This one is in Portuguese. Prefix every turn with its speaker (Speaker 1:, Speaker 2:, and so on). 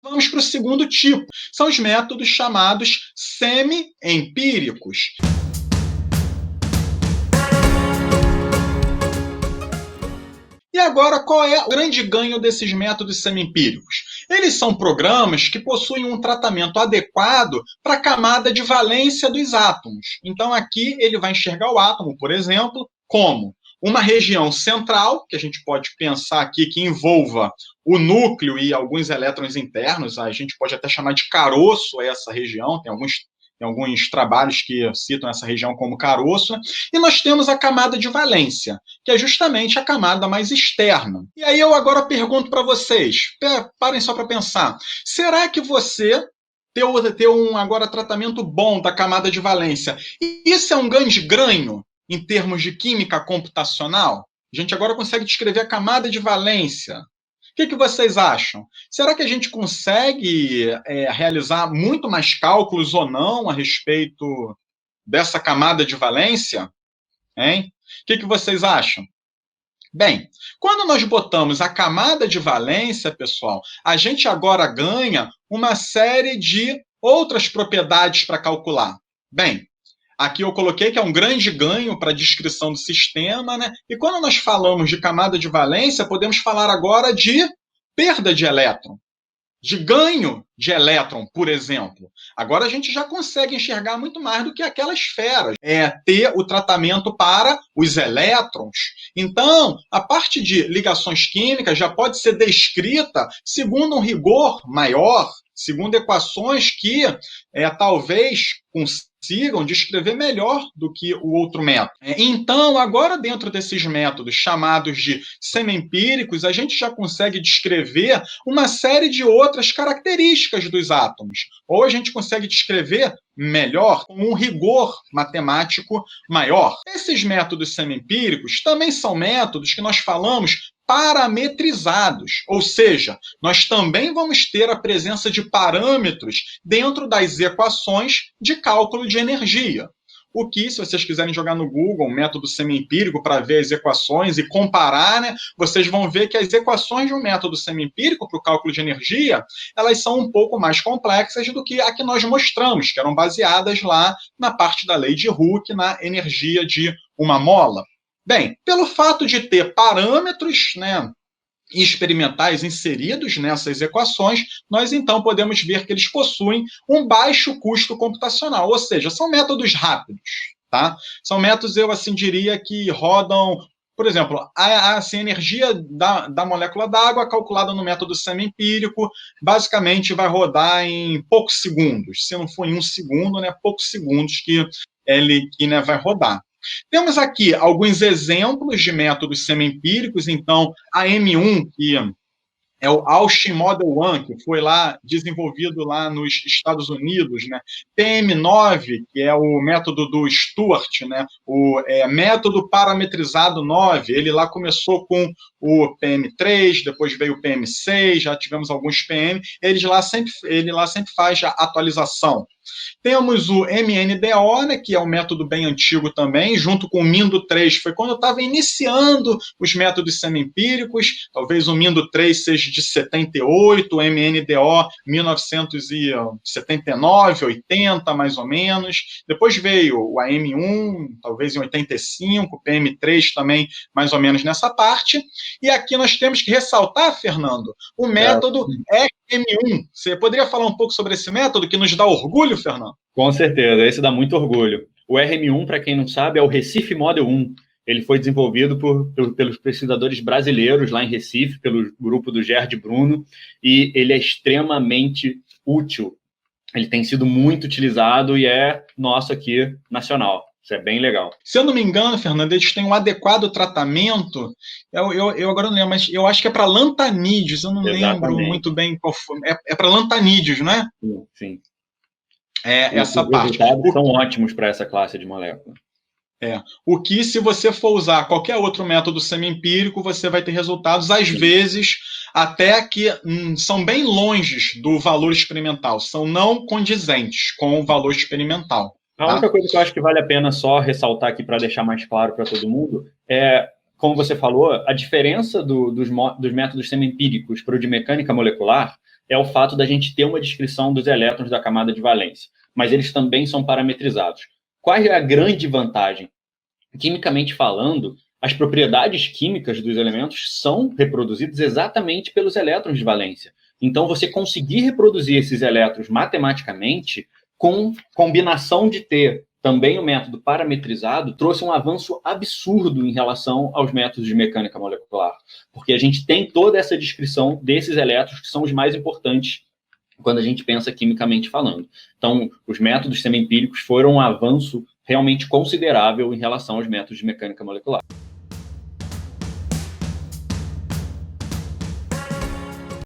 Speaker 1: Vamos para o segundo tipo, são os métodos chamados semi-empíricos. E agora, qual é o grande ganho desses métodos semi-empíricos? Eles são programas que possuem um tratamento adequado para a camada de valência dos átomos. Então, aqui ele vai enxergar o átomo, por exemplo, como uma região central, que a gente pode pensar aqui que envolva o núcleo e alguns elétrons internos, a gente pode até chamar de caroço essa região, tem alguns trabalhos que citam essa região como caroço, né? E nós temos a camada de valência, que é justamente a camada mais externa. E aí eu agora pergunto para vocês, parem só para pensar, será que você ter um agora tratamento bom da camada de valência, isso é um grande ganho em termos de química computacional? A gente agora consegue descrever a camada de valência. O que vocês acham? Será que a gente consegue realizar muito mais cálculos ou não a respeito dessa camada de valência? Hein? O que vocês acham? Bem, quando nós botamos a camada de valência, pessoal, a gente agora ganha uma série de outras propriedades para calcular. Bem, aqui eu coloquei que é um grande ganho para a descrição do sistema, né? E quando nós falamos de camada de valência, podemos falar agora de perda de elétron, de ganho de elétron, por exemplo. Agora a gente já consegue enxergar muito mais do que aquela esfera, ter o tratamento para os elétrons. Então, a parte de ligações químicas já pode ser descrita segundo um rigor maior, segundo equações que talvez consigam descrever melhor do que o outro método. Então, agora dentro desses métodos chamados de semi-empíricos, a gente já consegue descrever uma série de outras características dos átomos. Ou a gente consegue descrever melhor, com um rigor matemático maior. Esses métodos semi-empíricos também são métodos que nós falamos parametrizados, ou seja, nós também vamos ter a presença de parâmetros dentro das equações de cálculo de energia. O que, se vocês quiserem jogar no Google um método semi-empírico para ver as equações e comparar, né, vocês vão ver que as equações de um método semi-empírico para o cálculo de energia, elas são um pouco mais complexas do que a que nós mostramos, que eram baseadas lá na parte da lei de Hooke, na energia de uma mola. Bem, pelo fato de ter parâmetros, né, experimentais inseridos nessas equações, nós então podemos ver que eles possuem um baixo custo computacional, ou seja, são métodos rápidos, tá? São métodos, eu assim diria, que rodam, por exemplo, a energia da molécula d'água calculada no método semi-empírico, basicamente vai rodar em poucos segundos, se não for em um segundo, né, poucos segundos que ele né, vai rodar. Temos aqui alguns exemplos de métodos semi-empíricos, então a M1, que é o Austin Model 1, que foi lá desenvolvido lá nos Estados Unidos, né? PM9, que é o método do Stuart, né? O método parametrizado 9, ele lá começou com o PM3, depois veio o PM6, já tivemos alguns PM, ele lá sempre faz a atualização. Temos o MNDO, né, que é um método bem antigo também, junto com o Mindo 3. Foi quando eu estava iniciando os métodos semi-empíricos, talvez o Mindo 3 seja de 78, o MNDO 1979, 80, mais ou menos. Depois veio o AM1, talvez em 85, o PM3 também, mais ou menos nessa parte. E aqui nós temos que ressaltar, Fernando, o método RM1. Você poderia falar um pouco sobre esse método que nos dá orgulho, Fernando?
Speaker 2: Com certeza, esse dá muito orgulho. O RM1, para quem não sabe, é o Recife Model 1. Ele foi desenvolvido pelos pesquisadores brasileiros lá em Recife, pelo grupo do Gerd Bruno, e ele é extremamente útil. Ele tem sido muito utilizado e é nosso aqui, nacional. Isso é bem legal.
Speaker 1: Se eu não me engano, Fernando, eles têm um adequado tratamento. Eu agora não lembro, mas eu acho que é para lantanídeos. Eu não lembro muito bem qual foi. É para lantanídeos, não é?
Speaker 2: Sim.
Speaker 1: Essa parte.
Speaker 2: Os resultados são ótimos para essa classe de molécula.
Speaker 1: O que, se você for usar qualquer outro método semi-empírico, você vai ter resultados, às vezes, até que são bem longe do valor experimental, são não condizentes com o valor experimental.
Speaker 2: A única coisa que eu acho que vale a pena só ressaltar aqui para deixar mais claro para todo mundo é, como você falou, a diferença dos métodos semi-empíricos para o de mecânica molecular é o fato da gente ter uma descrição dos elétrons da camada de valência, mas eles também são parametrizados. Qual é a grande vantagem? Quimicamente falando, as propriedades químicas dos elementos são reproduzidas exatamente pelos elétrons de valência. Então, você conseguir reproduzir esses elétrons matematicamente, com combinação de ter também o método parametrizado, trouxe um avanço absurdo em relação aos métodos de mecânica molecular, porque a gente tem toda essa descrição desses elétrons que são os mais importantes quando a gente pensa quimicamente falando. Então, os métodos semi-empíricos foram um avanço realmente considerável em relação aos métodos de mecânica molecular.